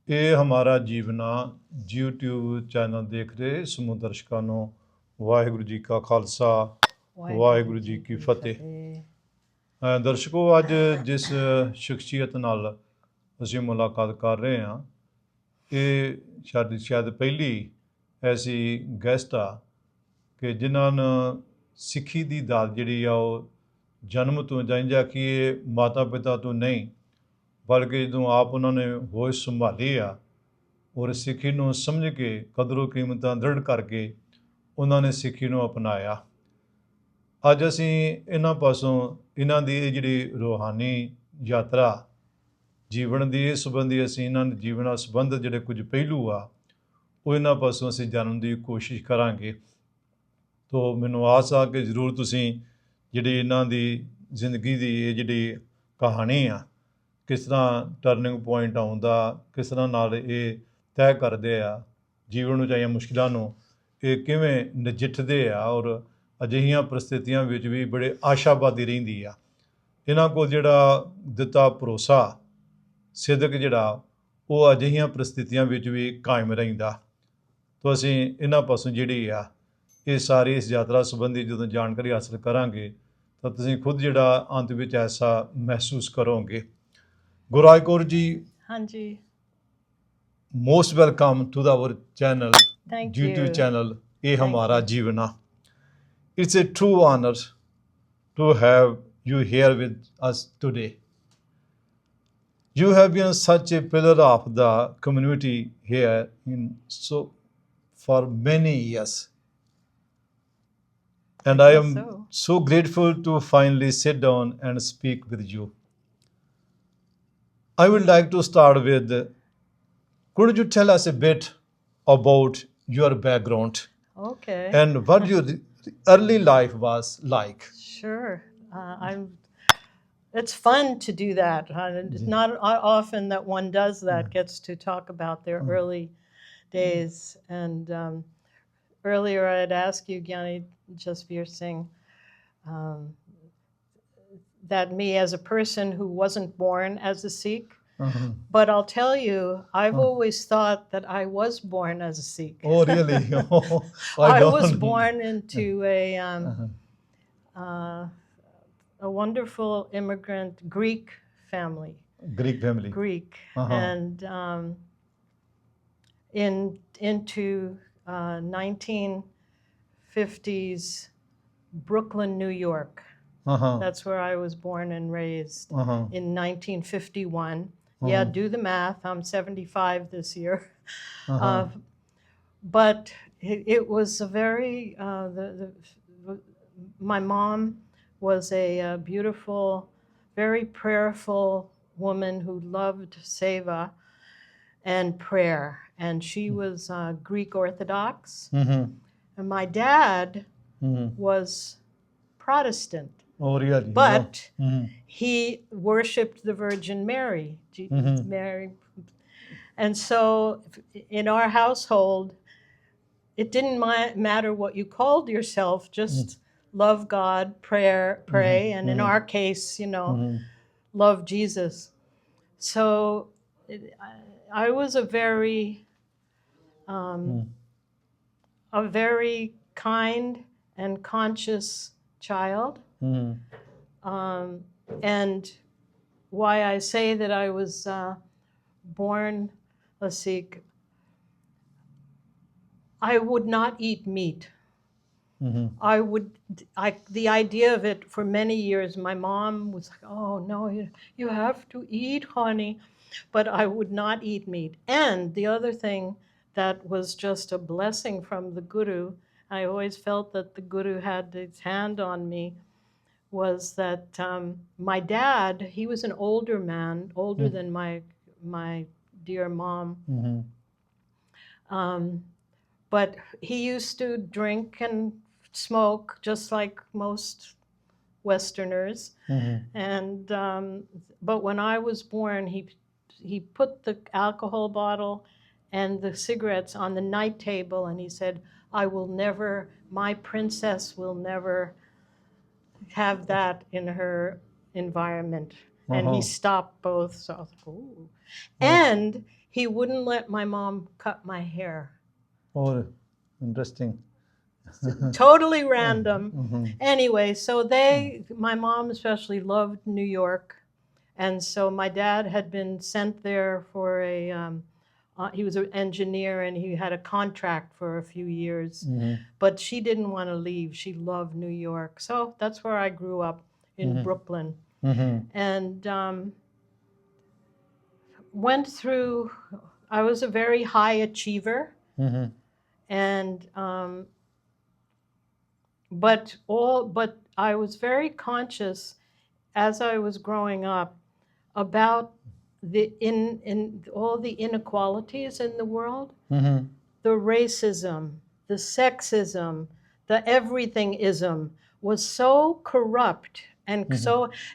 ਇਹ ਹਮਾਰਾ ਜੀਵਨਾ YouTube channel ਦੇਖ ਰਹੇ ਸਮੂਹ ਦਰਸ਼ਕਾਂ ਨੂੰ ਵਾਹਿਗੁਰੂ ਜੀ ਕਾ ਖਾਲਸਾ ਵਾਹਿਗੁਰੂ ਜੀ ਕੀ ਫਤਿਹ। ਦਰਸ਼ਕੋ, ਅੱਜ ਜਿਸ ਸ਼ਖਸੀਅਤ ਨਾਲ ਅਸੀਂ ਮੁਲਾਕਾਤ ਕਰ ਰਹੇ ਹਾਂ, ਇਹ ਸ਼ਾਇਦ ਪਹਿਲੀ ਐਸੀ ਗੈਸਟ ਆ ਕਿ ਜਿਨ੍ਹਾਂ ਨੂੰ ਸਿੱਖੀ ਦੀ ਦਾਤ ਜਿਹੜੀ ਆ ਉਹ ਜਨਮ ਤੋਂ ਜਾਂ ਕਿ ਇਹ ਮਾਤਾ ਪਿਤਾ ਤੋਂ ਨਹੀਂ, ਬਲਕਿ ਜਦੋਂ ਆਪ ਉਹਨਾਂ ਨੇ ਹੋਸ਼ ਸੰਭਾਲੀ ਆ ਔਰ ਸਿੱਖੀ ਨੂੰ ਸਮਝ ਕੇ ਕਦਰੋ ਕੀਮਤਾਂ ਦ੍ਰਿੜ ਕਰਕੇ ਉਹਨਾਂ ਨੇ ਸਿੱਖੀ ਨੂੰ ਅਪਣਾਇਆ। ਅੱਜ ਅਸੀਂ ਇਹਨਾਂ ਪਾਸੋਂ ਇਹਨਾਂ ਦੀ ਇਹ ਜਿਹੜੀ ਰੂਹਾਨੀ ਯਾਤਰਾ ਜੀਵਨ ਦੀ ਇਸ ਸੰਬੰਧੀ ਅਸੀਂ ਇਹਨਾਂ ਦੇ ਜੀਵਨ ਸੰਬੰਧ ਜਿਹੜੇ ਕੁਝ ਪਹਿਲੂ ਆ ਉਹ ਇਹਨਾਂ ਪਾਸੋਂ ਅਸੀਂ ਜਾਣਨ ਦੀ ਕੋਸ਼ਿਸ਼ ਕਰਾਂਗੇ। ਤੋ ਮੈਨੂੰ ਆਸ ਆ ਕਿ ਜ਼ਰੂਰ ਤੁਸੀਂ ਜਿਹੜੀ ਇਹਨਾਂ ਦੀ ਜ਼ਿੰਦਗੀ ਦੀ ਇਹ ਜਿਹੜੀ ਕਹਾਣੀ ਆ, ਕਿਸ ਤਰ੍ਹਾਂ ਟਰਨਿੰਗ ਪੁਆਇੰਟ ਆਉਂਦਾ, ਕਿਸ ਤਰ੍ਹਾਂ ਨਾਲ ਇਹ ਤੈਅ ਕਰਦੇ ਆ ਜੀਵਨ ਨੂੰ ਚਾਹੀਆਂ ਮੁਸ਼ਕਿਲਾਂ ਨੂੰ, ਇਹ ਕਿਵੇਂ ਨਜਿੱਠਦੇ ਆ ਔਰ ਅਜਿਹੀਆਂ ਪਰਿਸਥਿਤੀਆਂ ਵਿੱਚ ਵੀ ਬੜੇ ਆਸ਼ਾਵਾਦੀ ਰਹਿੰਦੀ ਆ। ਇਹਨਾਂ ਕੋਲ ਜਿਹੜਾ ਦਿੱਤਾ ਭਰੋਸਾ ਸਿਦਕ ਜਿਹੜਾ ਉਹ ਅਜਿਹੀਆਂ ਪਰਿਸਥਿਤੀਆਂ ਵਿੱਚ ਵੀ ਕਾਇਮ ਰਹਿੰਦਾ। ਤੋ ਅਸੀਂ ਇਹਨਾਂ ਪਾਸੋਂ ਜਿਹੜੀ ਆ ਇਹ ਸਾਰੀ ਇਸ ਯਾਤਰਾ ਸੰਬੰਧੀ ਜਦੋਂ ਜਾਣਕਾਰੀ ਹਾਸਲ ਕਰਾਂਗੇ ਤਾਂ ਤੁਸੀਂ ਖੁਦ ਜਿਹੜਾ ਅੰਤ ਵਿੱਚ ਐਸਾ ਮਹਿਸੂਸ ਕਰੋਗੇ। ਗੁਰਾਜ ਕੌਰ ਜੀ, ਹਾਂਜੀ, most welcome to our channel, YouTube channel ਇਹ ਹਮਾਰਾ ਜੀਵਨਾ। It's a true honor to have you here with us today. You have been such a pillar of the community here for many years. And I am so grateful to finally sit down and speak with you. I would like to start with, could you tell us a bit about your background? Okay. And what your early life was like? Sure. It's fun to do that. It's not often that one does that, gets to talk about their early days. And earlier I had asked you, Gyani Jasveer Singh, that me as a person who wasn't born as a Sikh, but I'll tell you, I've always thought that I was born as a Sikh. Oh, really? Oh, I was born into a wonderful immigrant Greek family. Greek family. Greek. And into 1950s Brooklyn, New York. That's where I was born and raised in 1951. Yeah, do the math. I'm 75 this year. But it was a very, my mom was a beautiful, very prayerful woman who loved seva and prayer. And she was Greek Orthodox. And my dad was Protestant. Oh, really? But he worshipped the Virgin Mary, Mary. And so in our household, it didn't matter what you called yourself, just love God, pray, and in our case, love Jesus. So I was a very kind and conscious child. And why I say that I was born a Sikh, I would not eat meat. The idea of it for many years, my mom was like, oh no, you have to eat, honey. But I would not eat meat. And the other thing that was just a blessing from the Guru, I always felt that the Guru had his hand on me, was that my dad, he was an older man, older than my dear mom. But he used to drink and smoke just like most Westerners. And but when I was born, he put the alcohol bottle and the cigarettes on the night table, and he said, my princess will never have that in her environment. And he stopped both. So I was like, ooh. And he wouldn't let my mom cut my hair. Oh, interesting. Totally random. Anyway, so my mom especially loved New York. And so my dad had been sent there for he was an engineer and he had a contract for a few years. But she didn't want to leave. She loved New York. So that's where I grew up in Brooklyn. And went through, I was a very high achiever. And but I was very conscious as I was growing up about in all the inequalities in the world, the racism, the sexism, the everythingism was so corrupt and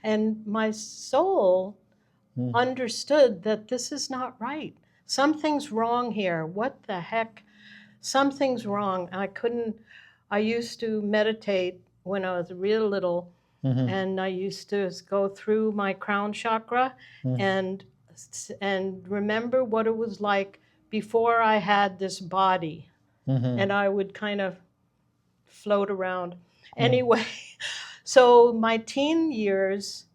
and my soul understood that this is not right. Something's wrong here. What the heck? Something's wrong. I used to meditate when I was real little, and I used to go through my crown chakra and remember what it was like before I had this body. And I would kind of float around. Anyway, so my teen years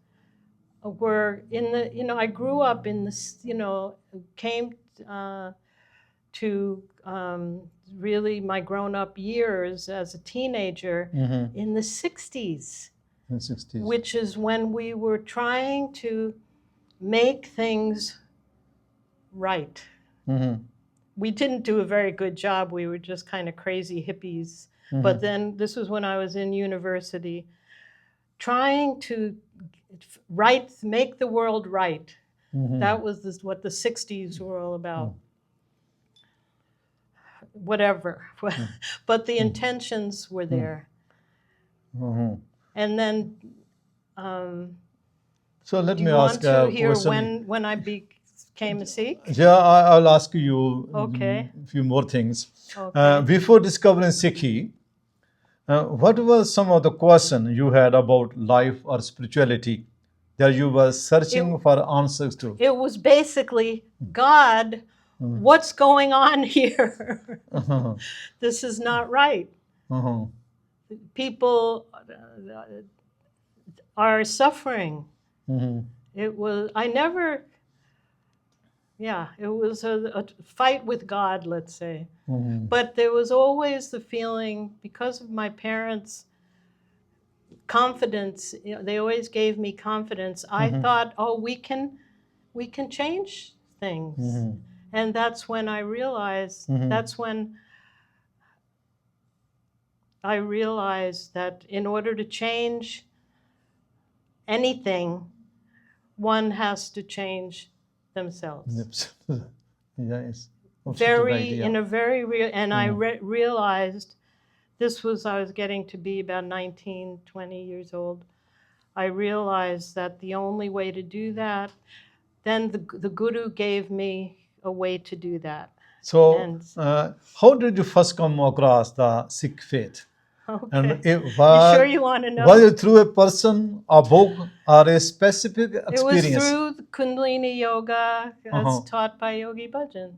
were in the, I grew up in this, came to really my grown-up years as a teenager in the 60s, which is when we were trying to make things right. We didn't do a very good job. We were just kind of crazy hippies. But then this was when I was in university, trying to make the world right. That was what the 60s were all about. Whatever. But the intentions were there. And then so let do me you ask want to hear question. when I became a Sikh? Yeah, I'll ask you Okay. a few more things. Okay. Before discovering Sikhi, what were some of the questions you had about life or spirituality that you were searching for answers to? It was basically, God, what's going on here? This is not right. People are suffering. It was, it was a fight with God, let's say. But there was always the feeling, because of my parents' confidence, they always gave me confidence. I thought, oh, we can change things. And that's when I realized, that in order to change anything, one has to change themselves. Yes. In a very real, and I realized I was getting to be about 19, 20 years old. I realized that the only way to do that, then the Guru gave me a way to do that. So, how did you first come across the Sikh faith? Okay. And You sure you want to know? Was it through a person, a book, or a specific experience? It was through the Kundalini Yoga as taught by Yogi Bhajan.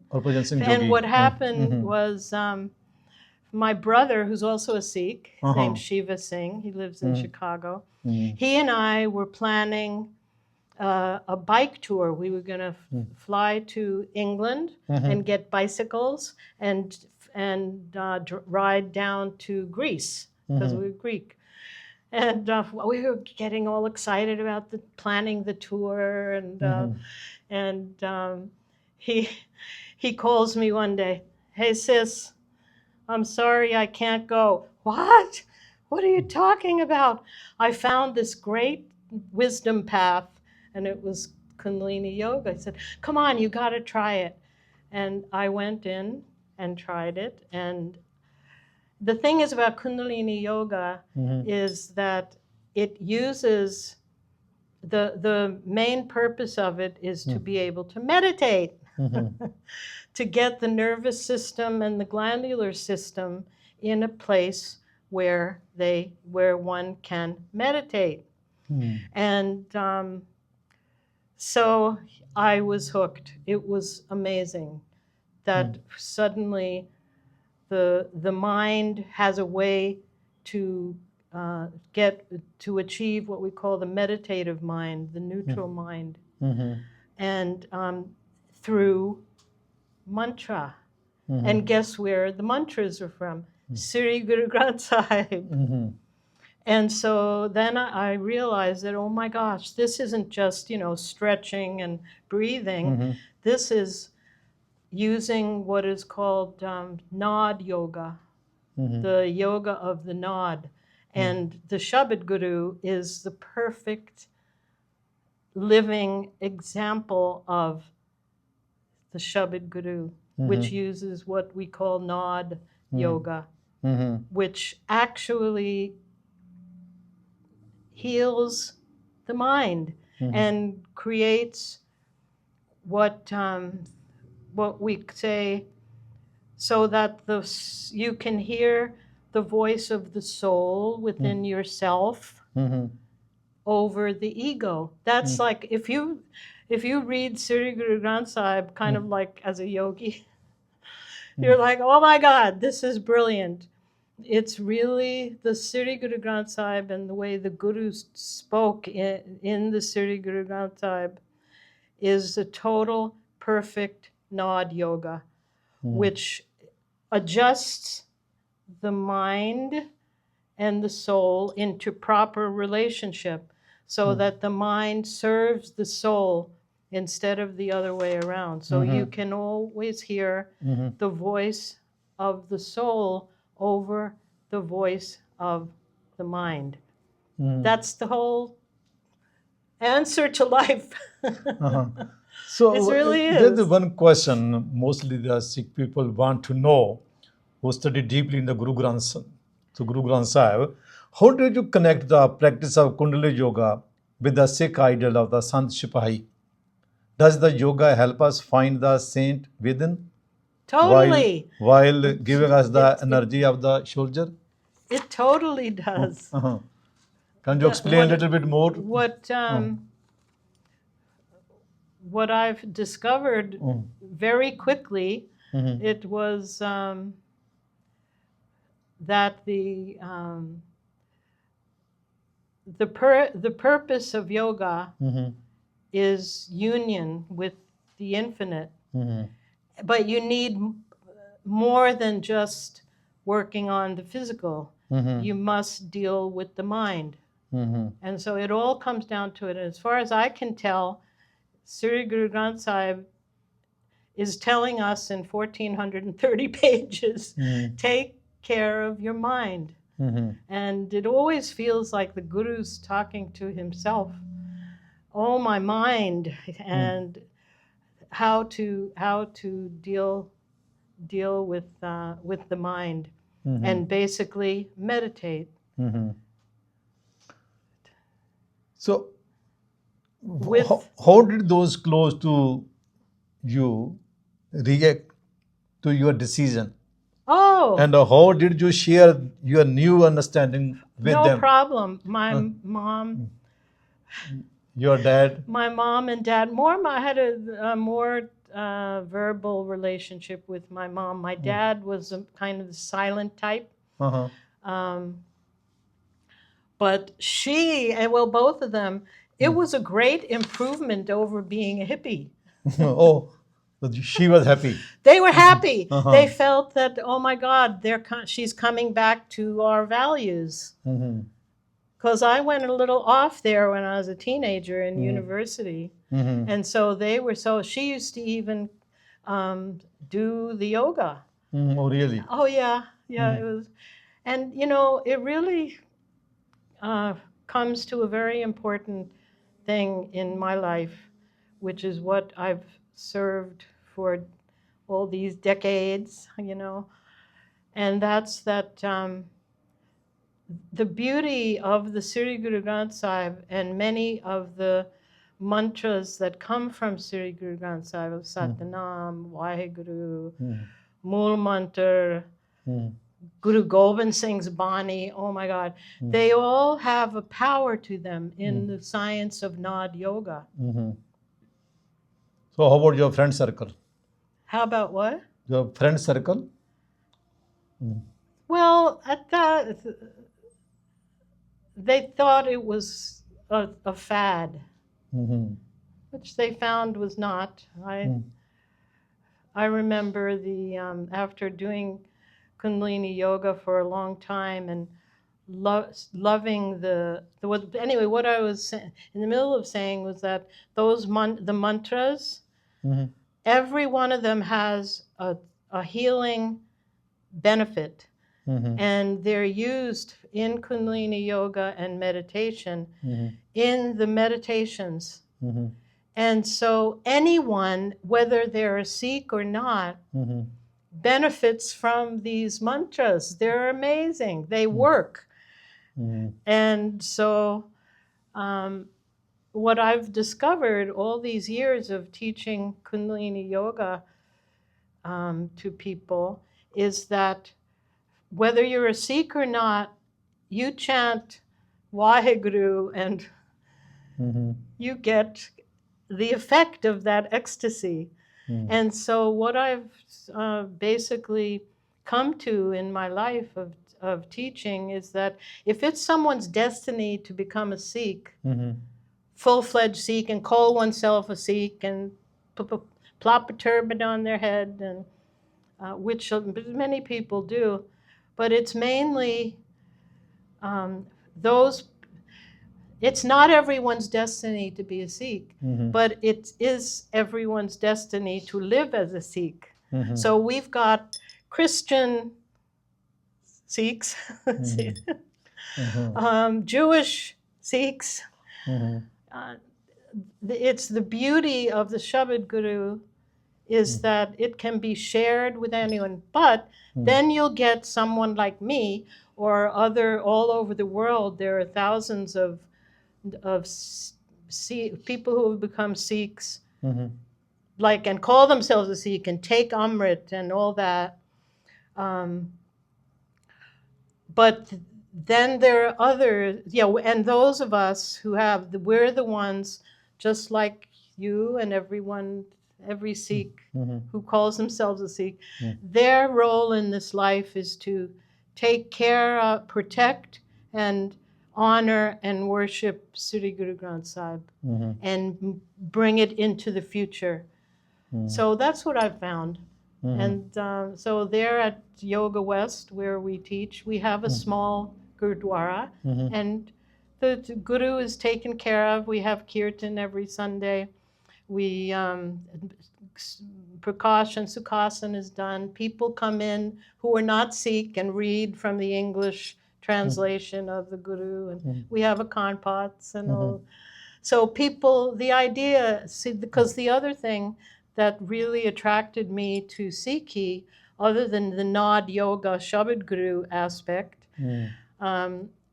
And what happened was my brother, who's also a Sikh, his name's Shiva Singh, he lives in Chicago, he and I were planning a bike tour. We were going to fly to England and get bicycles and ride down to Greece, because we were Greek. And we were getting all excited about planning the tour. And he calls me one day, "Hey sis, I'm sorry I can't go." "What? What are you talking about?" "I found this great wisdom path, and it was Kundalini Yoga." I said, "Come on, you got to try it." And I went in and tried it. And the thing is about Kundalini Yoga is that it uses, the main purpose of it is to be able to meditate, to get the nervous system and the glandular system in a place where one can meditate. And So I was hooked. It was amazing that suddenly the mind has a way to get to achieve what we call the meditative mind, the neutral mind, and through mantra. And guess where the mantras are from? Sri Guru Granth Sahib. And so then I realized that, oh my gosh, this isn't just, stretching and breathing. This is using what is called nod yoga, the yoga of the nod. And the Shabad Guru is the perfect living example of the Shabad Guru, which uses what we call nod yoga, which actually heals the mind and creates what we say, so that you can hear the voice of the soul within yourself over the ego. That's like if you read Sri Guru Granth Sahib kind of like as a yogi, you're like, oh my God, this is brilliant. It's really the Sri Guru Granth Sahib and the way the Gurus spoke in the Sri Guru Granth Sahib is the total perfect nod yoga, which adjusts the mind and the soul into proper relationship so that the mind serves the soul instead of the other way around. So you can always hear the voice of the soul over the voice of the mind. That's the whole answer to life. So It really there's is. one question mostly the Sikh people want to know, who study deeply in the Guru Granth Sahib. How did you connect the practice of Kundalini Yoga with the Sikh ideal of the Sant Sipahi? Does the yoga help us find the saint within Totally. while giving us the energy of the soldier? It totally does. Can you explain a little bit more? What I've discovered very quickly, it was that the purpose of yoga is union with the infinite. But you need more than just working on the physical. You must deal with the mind. And so it all comes down to it. And as far as I can tell, Sri Guru Granth Sahib is telling us in 1430 pages, take care of your mind. And it always feels like the Guru's talking to himself. Oh, my mind, and how to deal with the mind, and basically meditate. So, how did those close to you react to your decision? Oh, And how did you share your new understanding with no them? problem. My mom, Your dad? my mom and dad. I had a more verbal relationship with my mom. My dad was a kind of the silent type. But both of them, it was a great improvement over being a hippie. Oh, so she was happy. They were happy. They felt that, oh my God, she's coming back to our values. Because I went a little off there when I was a teenager in university. And so she used to even do the yoga. Oh, really? Oh, yeah. Yeah, it was. And, it really comes to a very important thing in my life, which is what I've served for all these decades, and that's that the beauty of the Sri Guru Granth Sahib and many of the mantras that come from Sri Guru Granth Sahib, Satnam, Vaheguru, Mool Mantra, Guru Gobind Singh's Bani, oh my God, they all have a power to them in the science of Nod Yoga. So how about your friend circle? How about what? Your friend circle? Well, at that, they thought it was a fad, Mm-hmm. which they found was not. I remember the after doing Kundalini yoga for a long time and loving anyway, what I was in the middle of saying was that the mantras, Mm-hmm. every one of them has a healing benefit, Mm-hmm. and they're used in Kundalini yoga and meditation Mm-hmm. in the meditations. Mm-hmm. And so anyone, whether they're a Sikh or not, Mm-hmm. benefits from these mantras. They're amazing. They work. Mm-hmm. And so what I've discovered all these years of teaching Kundalini yoga to people is that whether you're a Sikh or not, you chant Waheguru and Mm-hmm. you get the effect of that ecstasy. Mm-hmm. And so what I've basically come to in my life of teaching is that if it's someone's destiny to become a Sikh, Mm-hmm. full-fledged Sikh, and call oneself a Sikh and plop a turban on their head, and which many people do, but it's mainly those. It's not everyone's destiny to be a Sikh, Mm-hmm. but it is everyone's destiny to live as a Sikh. Mm-hmm. So we've got Christian Sikhs, Jewish Sikhs. Mm-hmm. It's the beauty of the Shabad Guru is that it can be shared with anyone, but then you'll get someone like me or other all over the world. There are thousands of people who have become Sikhs, Mm-hmm. like, and call themselves a Sikh and take Amrit and all that. But then there are other, and those of us who we're the ones, just like you and every Sikh who calls themselves a Sikh, their role in this life is to take care of, protect, and honor and worship Sri Guru Granth Sahib and bring it into the future. So that's what I've found. And so there at Yoga West, where we teach, we have a small Gurdwara, and the Guru is taken care of. We have kirtan every Sunday. We Prakash and Sukhasan is done. People come in who are not Sikh and read from the English translation of the Guru, and we have a Kanpats and all. So people, the idea, because the other thing that really attracted me to Sikhi, other than the Nod Yoga Shabad Guru aspect,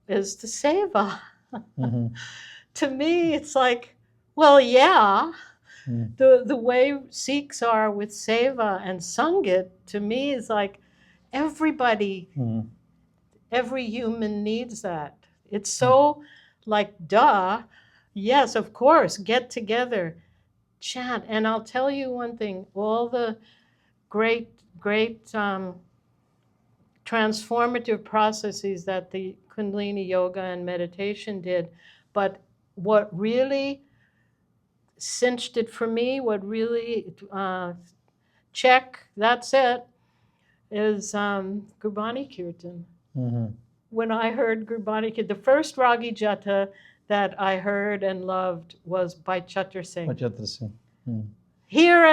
is the seva. To me, it's like, well, yeah, the way Sikhs are with seva and Sangit, to me, is like everybody, every human needs that. It's so like, duh, yes, of course, get together, chant. And I'll tell you one thing, all the great transformative processes that the Kundalini yoga and meditation did, but what really cinched it for me, what really check, that's it, is Gurbani Kirtan. When I heard Gurbani Kirtan, the first Ragi Jata that I heard and loved was by Chatur Singh. Here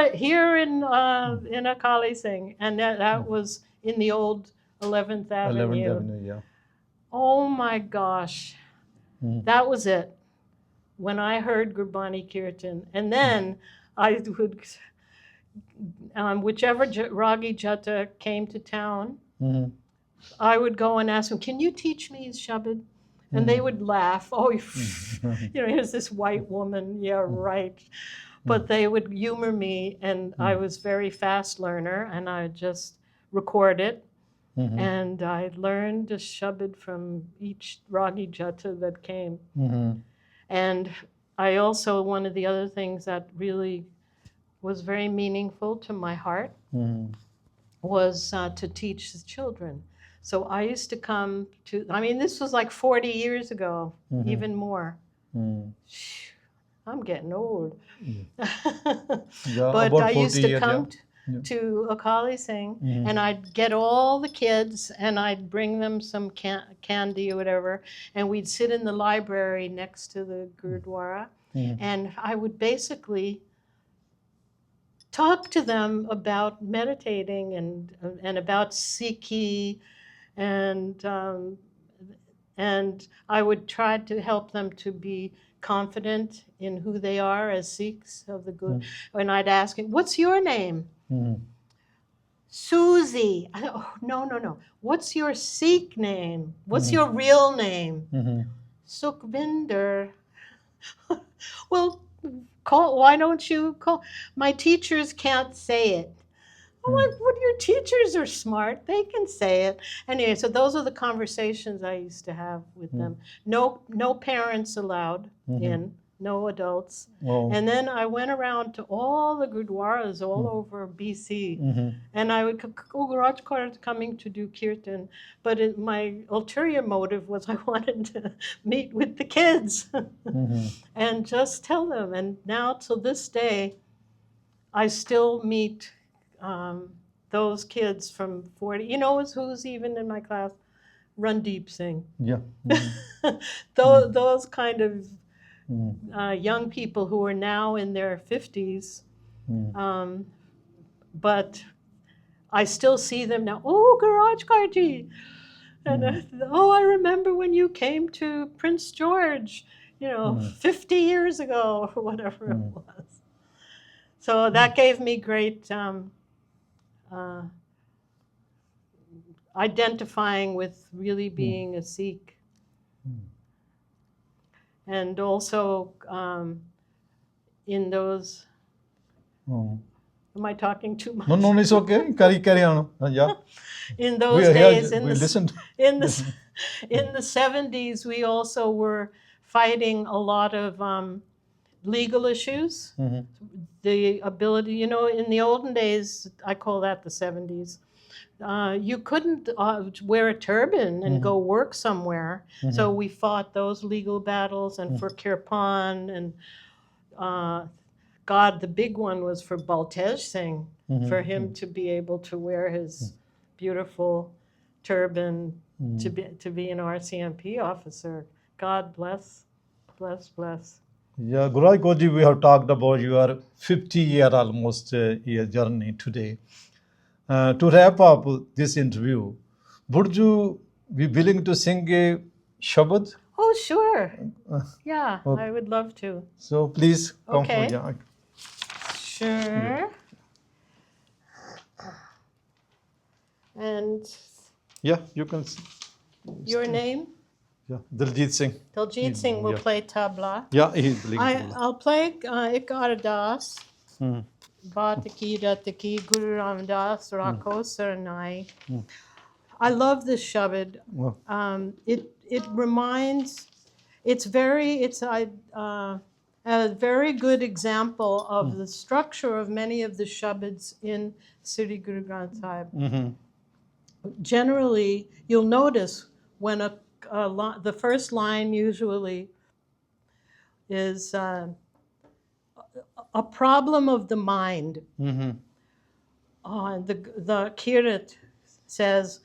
in Akali Singh, and that was in the old 11th Avenue. Oh my gosh, that was it. When I heard Gurbani Kirtan, and then I would, whichever Ragi Jata came to town, I would go and ask them, "Can you teach me Shabad?" And they would laugh. Oh, here's this white woman. Yeah, right. But they would humor me, and I was very fast learner, and I would just record it. And I learned a Shabad from each Ragi Jata that came. And I also, one of the other things that really was very meaningful to my heart was to teach the children. So I used to come to, I mean, this was like 40 years ago, even more. I'm getting old. Yeah, But about I used 40 to years, come yeah. to Akali Singh, and I'd get all the kids, and I'd bring them some candy or whatever, and we'd sit in the library next to the Gurudwara, and I would basically talk to them about meditating and about Sikhi, and I would try to help them to be confident in who they are as Sikhs of the Guru. And I'd ask him, "What's your name?" Susie. Oh, no. What's your Sikh name? What's your real name? Sukhvinder. Well, why don't you call? My teachers can't say it. What your teachers are smart. They can say it. Anyway, so those are the conversations I used to have with them. No parents allowed in, no adults. And then I went around to all the gurdwaras all over BC. And I would, Gururaj Kaur is coming to do kirtan. But my ulterior motive was I wanted to meet with the kids and just tell them. And now, till this day, I still meet those kids from 40. You know who's even in my class? Randeep Singh. Yeah. Those kind of young people who are now in their 50s. But I still see them now. Oh, Gururaj Kaurji. And I remember when you came to Prince George, 50 years ago or whatever it was. So that gave me great identifying with really being a Sikh. And also in those, am I talking too much? No, it's okay. Carry on. Yeah. In those days, in the 70s, we also were fighting a lot of legal issues. The ability, in the olden days, I call that the 70s, you couldn't wear a turban and go work somewhere. So we fought those legal battles, and for Kirpan, and God, the big one was for Baltej Singh, for him to be able to wear his beautiful turban, to be an RCMP officer. God bless. Yeah, Gururaj Kaurji, we have talked about your 50-year almost year journey today. To wrap up this interview, would you be willing to sing a shabad? Oh, sure. Yeah, I would love to. So please come Okay. forward. Sure. And Yeah, you can. your name? Yeah, Diljit Singh. Diljit Singh will play tabla. Yeah, he's playing tabla. I'll play Ikaradas. Bataki Rataki Guru Ramdas Rakho Saranai. I love this shabad. It reminds, it's a very good example of the structure of many of the shabads in Sri Guru Granth Sahib. Generally, you'll notice when the first line usually is a problem of the mind. The Kirat says,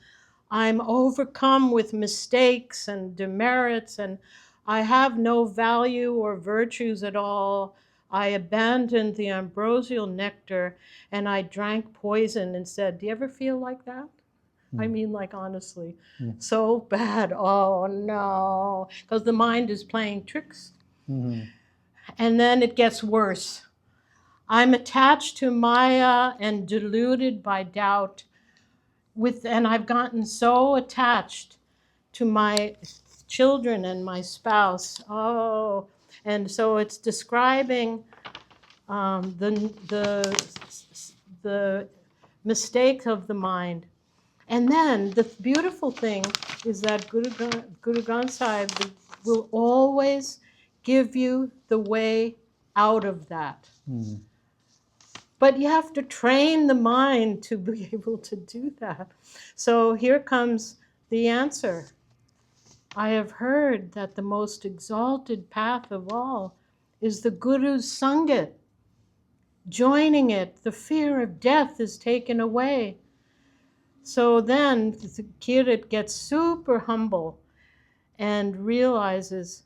I'm overcome with mistakes and demerits, and I have no value or virtues at all. I abandoned the ambrosial nectar and I drank poison instead. Do you ever feel like that? I mean, like, honestly, so bad. Oh, no, because the mind is playing tricks. And then it gets worse. I'm attached to Maya and deluded by doubt. And I've gotten so attached to my children and my spouse. Oh, and so it's describing the mistake of the mind. And then the beautiful thing is that Guru Granth Sahib will always give you the way out of that. But you have to train the mind to be able to do that. So here comes the answer. I have heard that the most exalted path of all is the Guru's Sangat. Joining it, the fear of death is taken away. So then the Kirit gets super humble and realizes,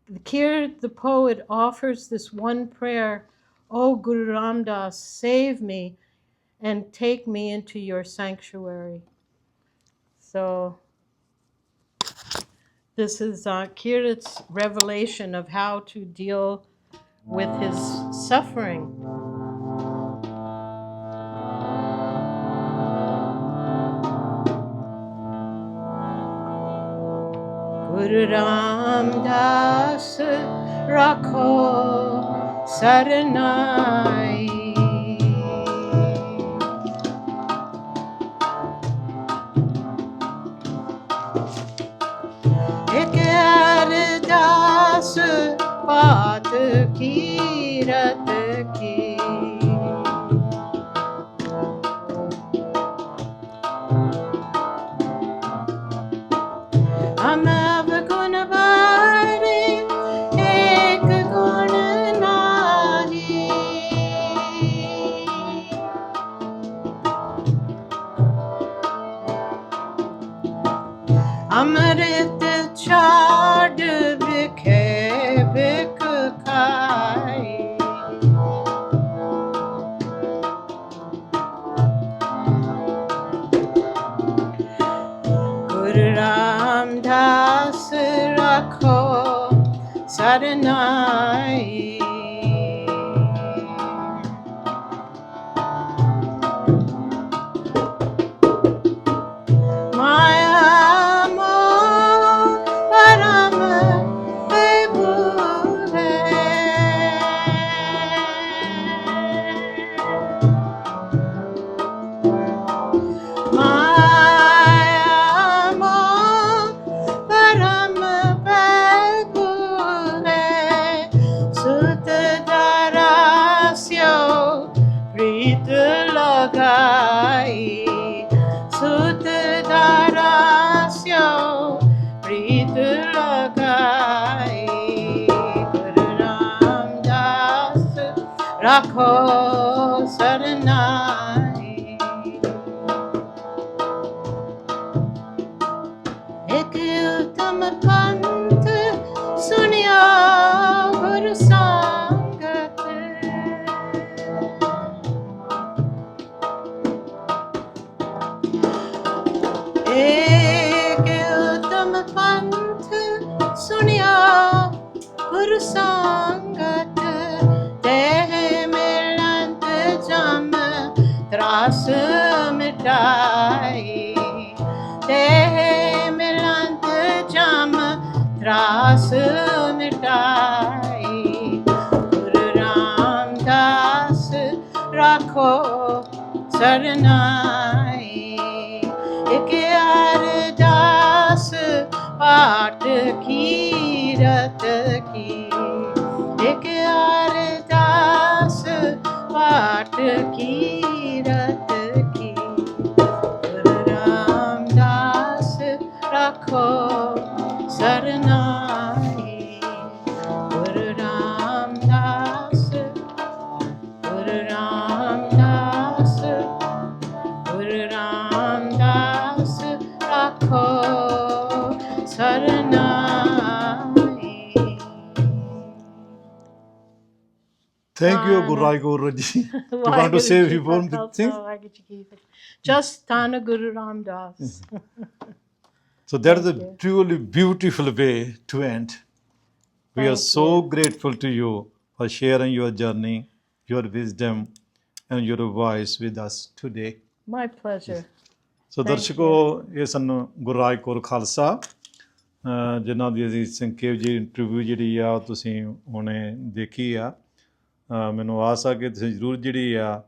the Kirit, the poet, offers this one prayer, "Oh Guru Ram Das, save me and take me into your sanctuary." So this is Kirit's revelation of how to deal with his suffering. Guru Ram Das rakho saranai, ek ardas baat kirat ki, amav gun bari ek gun nahi, amrit chad bikhe bik khai, Guru Ram Das rakho saranai, Maya moh param vibhu hai, Maya moh param vibhu hai, sut darasyo preet lagai, sut darasyo preet lagai, Guru Ram Das rakho saranai, ek uttam panth suniya Guru Sangat, ek uttam panth suniya Guru Sangat, teh milant jam tras mitai, teh milant jam tras mitai, Guru Ram Das rakho saranai, ek ardas paat kirat ki, ek ardas paat kirat ki, Guru Ram Das rakho saranai, Guru Ram Das, Guru Ram Das, Guru Ram Das rakho saranai. Thank you, Gururaj Kaur ji. You want to say a few more things? Just Tana Guru Ram Das. So that is a Thank you. truly beautiful way to end. We are Thank so you. grateful to you for sharing your journey, your wisdom, and your voice with us today. My pleasure. So Thank ਦਰਸ਼ਕੋ ਇਹ ਸਨ ਗੁਰਰਾਜ ਕੌਰ ਖਾਲਸਾ ਜਿਨ੍ਹਾਂ ਦੀ ਅਸੀਂ ਸੰਖੇਪ ਜੀ interview ਜਿਹੜੀ ਆ ਉਹ ਤੁਸੀਂ ਹੁਣੇ ਦੇਖੀ ਆ ਮੈਨੂੰ ਆਸ ਆ ਕਿ ਤੁਸੀਂ ਜ਼ਰੂਰ ਜਿਹੜੀ ਆ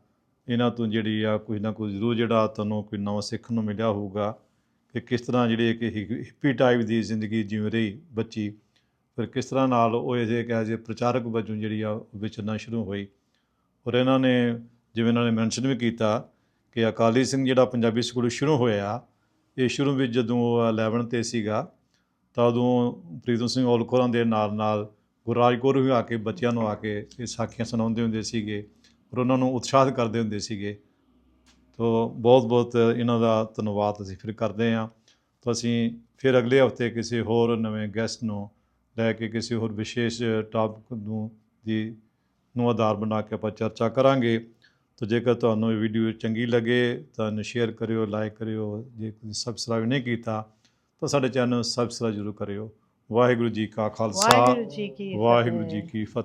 ਇਹਨਾਂ ਤੋਂ ਜਿਹੜੀ ਆ ਕੁਝ ਨਾ ਕੁਝ ਜ਼ਰੂਰ ਜਿਹੜਾ ਤੁਹਾਨੂੰ ਕੋਈ ਨਵਾਂ ਸਿੱਖਣ ਨੂੰ ਮਿਲਿਆ ਹੋਊਗਾ ਕਿ ਕਿਸ ਤਰ੍ਹਾਂ ਜਿਹੜੀ ਇੱਕ ਹਿੱਪੀ ਟਾਈਪ ਦੀ ਜ਼ਿੰਦਗੀ ਜਿਉ ਰਹੀ ਬੱਚੀ ਫਿਰ ਕਿਸ ਤਰ੍ਹਾਂ ਨਾਲ ਉਹ ਐਜ਼ ਏ ਪ੍ਰਚਾਰਕ ਵਜੋਂ ਜਿਹੜੀ ਆ ਵਿਚਰਨਾ ਸ਼ੁਰੂ ਹੋਈ ਔਰ ਇਹਨਾਂ ਨੇ ਜਿਵੇਂ ਇਹਨਾਂ ਨੇ ਮੈਂਸ਼ਨ ਵੀ ਕੀਤਾ ਕਿ ਅਕਾਲੀ ਸਿੰਘ ਜਿਹੜਾ ਪੰਜਾਬੀ ਸਕੂਲ ਸ਼ੁਰੂ ਹੋਇਆ, ਇਹ ਸ਼ੁਰੂ ਵਿੱਚ ਜਦੋਂ ਉਹ 11 'ਤੇ ਸੀਗਾ ਤਾਂ ਉਦੋਂ ਪ੍ਰੀਤਮ ਸਿੰਘ ਔਲਖੋਰਾਂ ਦੇ ਨਾਲ ਨਾਲ ਗੁਰਰਾਜ ਕੌਰ ਵੀ ਆ ਕੇ ਬੱਚਿਆਂ ਨੂੰ ਆ ਕੇ ਇਹ ਸਾਖੀਆਂ ਸੁਣਾਉਂਦੇ ਹੁੰਦੇ ਸੀਗੇ ਔਰ ਉਹਨਾਂ ਨੂੰ ਉਤਸ਼ਾਹਿਤ ਕਰਦੇ ਹੁੰਦੇ ਸੀਗੇ। ਤੋ ਬਹੁਤ ਬਹੁਤ ਇਹਨਾਂ ਦਾ ਧੰਨਵਾਦ ਅਸੀਂ ਫਿਰ ਕਰਦੇ ਹਾਂ। ਤਾਂ ਅਸੀਂ ਫਿਰ ਅਗਲੇ ਹਫ਼ਤੇ ਕਿਸੇ ਹੋਰ ਨਵੇਂ ਗੈਸਟ ਨੂੰ ਲੈ ਕੇ ਕਿਸੇ ਹੋਰ ਵਿਸ਼ੇਸ਼ ਟਾਪਿਕ ਨੂੰ ਆਧਾਰ ਬਣਾ ਕੇ ਆਪਾਂ ਚਰਚਾ ਕਰਾਂਗੇ। ਤਾਂ ਜੇਕਰ ਤੁਹਾਨੂੰ ਇਹ ਵੀਡੀਓ ਚੰਗੀ ਲੱਗੇ ਤਾਂ ਇਹਨੂੰ ਸ਼ੇਅਰ ਕਰਿਓ, ਲਾਈਕ ਕਰਿਓ। ਜੇ ਤੁਸੀਂ ਸਬਸਕ੍ਰਾਈਬ ਨਹੀਂ ਕੀਤਾ ਤਾਂ ਸਾਡੇ ਚੈਨਲ ਨੂੰ ਸਬਸਕ੍ਰਾਈਬ ਜ਼ਰੂਰ ਕਰਿਓ। ਵਾਹਿਗੁਰੂ ਜੀ ਕਾ ਖਾਲਸਾ, ਵਾਹਿਗੁਰੂ ਜੀ ਕੀ ਫਤਿਹ। ਵਾਹਿਗੁਰੂ ਜੀ ਕੀ ਫਤਿਹ।